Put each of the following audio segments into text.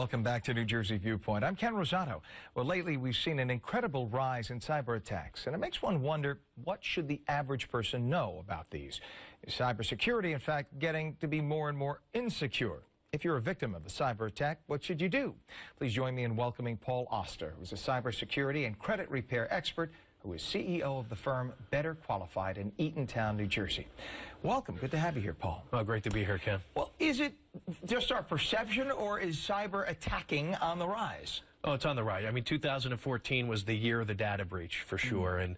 Welcome back to New Jersey Viewpoint. I'm Ken Rosato. Well, lately we've seen an incredible rise in cyber attacks, and it makes one wonder, what should the average person know about these? Is cybersecurity, in fact, getting to be more and more insecure? If you're a victim of a cyber attack, what should you do? Please join me in welcoming Paul Oster, who's a cybersecurity and credit repair expert who is CEO of the firm Better Qualified in Eatontown, New Jersey. Welcome. Good to have you here, Paul. Well, great to be here, Ken. Well, is it just our perception, or is cyber attacking on the rise? Oh, it's on the rise. I mean, 2014 was the year of the data breach, for sure, and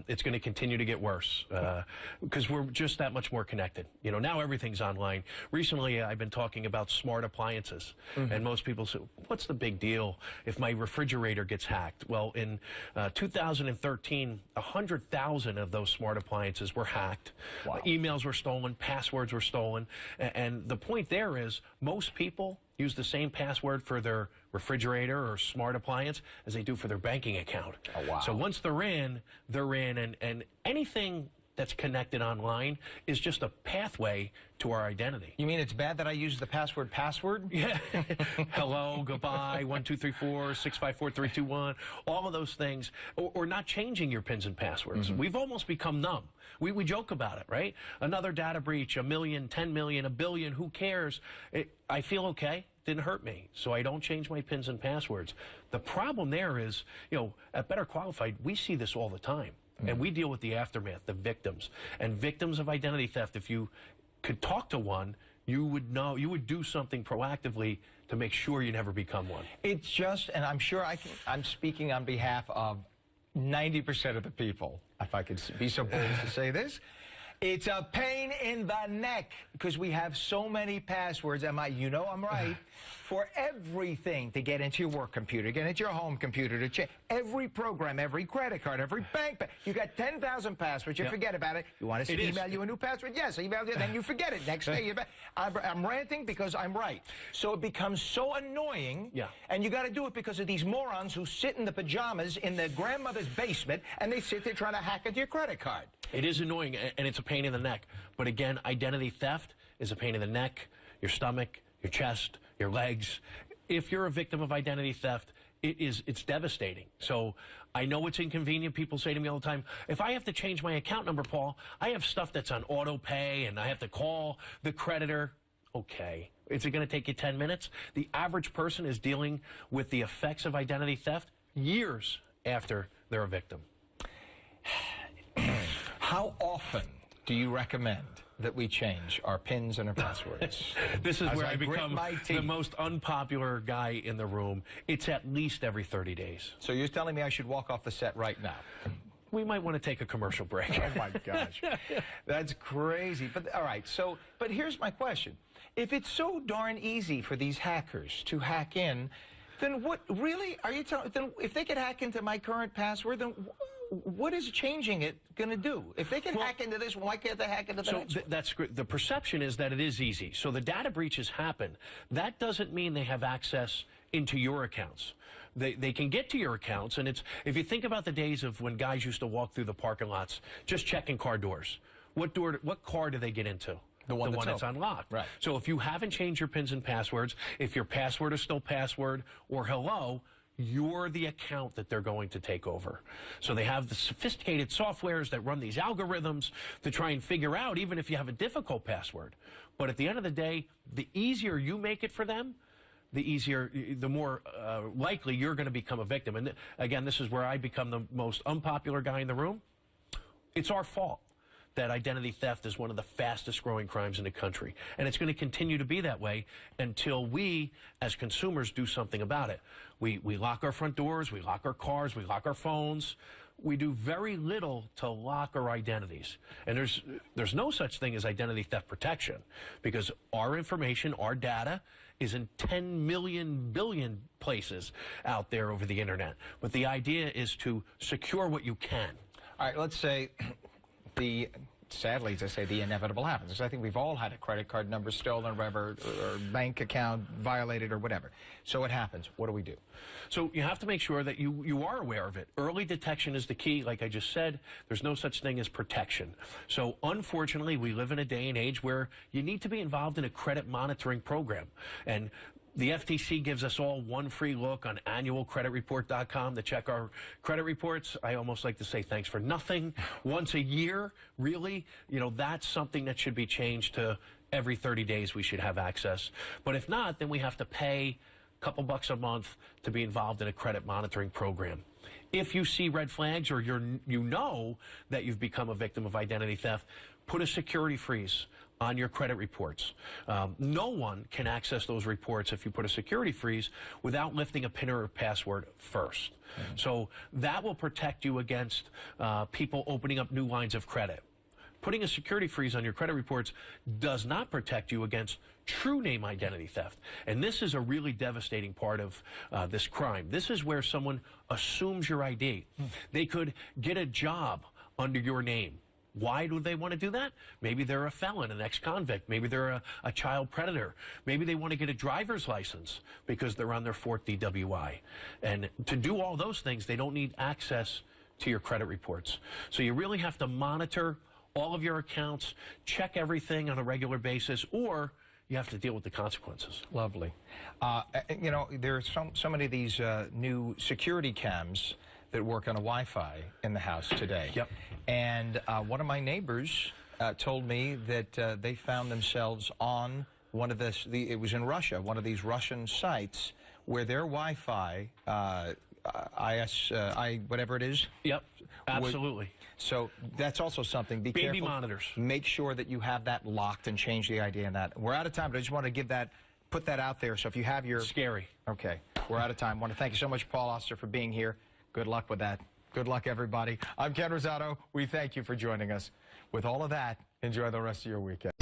it's going to continue to get worse because we're just that much more connected. You know, now everything's online. Recently, I've been talking about smart appliances, and most people say, what's the big deal if my refrigerator gets hacked? Well, in 2013, 100,000 of those smart appliances were hacked. Wow. Emails were stolen, passwords were stolen, and the point there is most people use the same password for their refrigerator or smart appliance as they do for their banking account. Oh, wow. So once they're in, and anything that's connected online is just a pathway to our identity. You mean it's bad that I use the password? Yeah. Hello, goodbye, 1, 2, 3, 4, 6, 5, 4, 3, 2, 1, all of those things, or not changing your pins and passwords. We've almost become numb. We joke about it, right? Another data breach, 1 million, 10 million, 1 billion, who cares? I feel okay. Didn't hurt me, so I don't change my pins and passwords. The problem there is, you know, at Better Qualified, we see this all the time. And we deal with the aftermath, the victims. And victims of identity theft, if you could talk to one, you would know, you would do something proactively to make sure you never become one. It's just, and I'm sure I'm speaking on behalf of 90% of the people, if I could be so bold as to say this. It's a pain in the neck because we have so many passwords. You know I'm right, for everything, to get into your work computer, get into your home computer, to check every program, every credit card, every bank. You got 10,000 passwords. You forget about it. You want us to email you a new password? Yes, I email you, then you forget it. Next day, I'm ranting because I'm right. So it becomes so annoying, and you got to do it because of these morons who sit in the pajamas in their grandmother's basement, and they sit there trying to hack into your credit card. It is annoying, and it's a pain in the neck. But again, identity theft is a pain in the neck, your stomach, your chest, your legs. If you're a victim of identity theft, it's devastating. So I know it's inconvenient. People say to me all the time, if I have to change my account number, Paul, I have stuff that's on auto pay, and I have to call the creditor. Okay. Is it going to take you 10 minutes? The average person is dealing with the effects of identity theft years after they're a victim. How often do you recommend that we change our pins and our passwords? This is where I become the most unpopular guy in the room. It's at least every 30 days. So you're telling me I should walk off the set right now? We might want to take a commercial break. Oh, my gosh. That's crazy. But all right, but here's my question. If it's so darn easy for these hackers to hack in, then what really are you telling? Then if they could hack into my current password, then what is changing it going to do? If they can hack into this, why can't they hack into the next one? That's great. The perception is that it is easy. So the data breaches happen. That doesn't mean they have access into your accounts. They can get to your accounts, and if you think about the days of when guys used to walk through the parking lots just checking car doors, what car do they get into? The one that's unlocked. Right. So if you haven't changed your pins and passwords, if your password is still password or hello, you're the account that they're going to take over. So they have the sophisticated softwares that run these algorithms to try and figure out, even if you have a difficult password. But at the end of the day, the easier you make it for them, the more likely you're going to become a victim. And again, this is where I become the most unpopular guy in the room. It's our fault that identity theft is one of the fastest growing crimes in the country. And it's going to continue to be that way until we, as consumers, do something about it. We lock our front doors, we lock our cars, we lock our phones. We do very little to lock our identities. And there's no such thing as identity theft protection, because our information, our data, is in 10 million billion places out there over the internet. But the idea is to secure what you can. All right, let's say sadly, as I say, the inevitable happens. Because I think we've all had a credit card number stolen or whatever, or bank account violated or whatever. So it happens. What do we do? So you have to make sure that you are aware of it. Early detection is the key. Like I just said, there's no such thing as protection. So unfortunately, we live in a day and age where you need to be involved in a credit monitoring program. And The FTC gives us all one free look on annualcreditreport.com to check our credit reports. I almost like to say thanks for nothing. Once a year, really, you know, that's something that should be changed to every 30 days we should have access. But if not, then we have to pay a couple bucks a month to be involved in a credit monitoring program. If you see red flags or you know that you've become a victim of identity theft, put a security freeze on your credit reports. No one can access those reports if you put a security freeze without lifting a PIN or a password first. So that will protect you against people opening up new lines of credit. Putting a security freeze on your credit reports does not protect you against true name identity theft. And this is a really devastating part of this crime. This is where someone assumes your ID. They could get a job under your name. Why do they want to do that? Maybe they're a felon, an ex-convict. Maybe they're a child predator. Maybe they want to get a driver's license because they're on their 4th DWI. And to do all those things, they don't need access to your credit reports. So you really have to monitor all of your accounts, check everything on a regular basis, or you have to deal with the consequences. Lovely. You know, there are so many of these new security cams that work on a Wi-Fi in the house today. Yep. And one of my neighbors told me that they found themselves on one of it was in Russia, one of these Russian sites where their Wi-Fi, whatever it is. Yep, absolutely. So that's also something. Be Baby careful. monitors. Make sure that you have that locked and change the ID on that. We're out of time, but I just want to put that out there. So if you have your... Scary. Okay, we're out of time. I want to thank you so much, Paul Oster, for being here. Good luck with that. Good luck, everybody. I'm Ken Rosato. We thank you for joining us. With all of that, enjoy the rest of your weekend.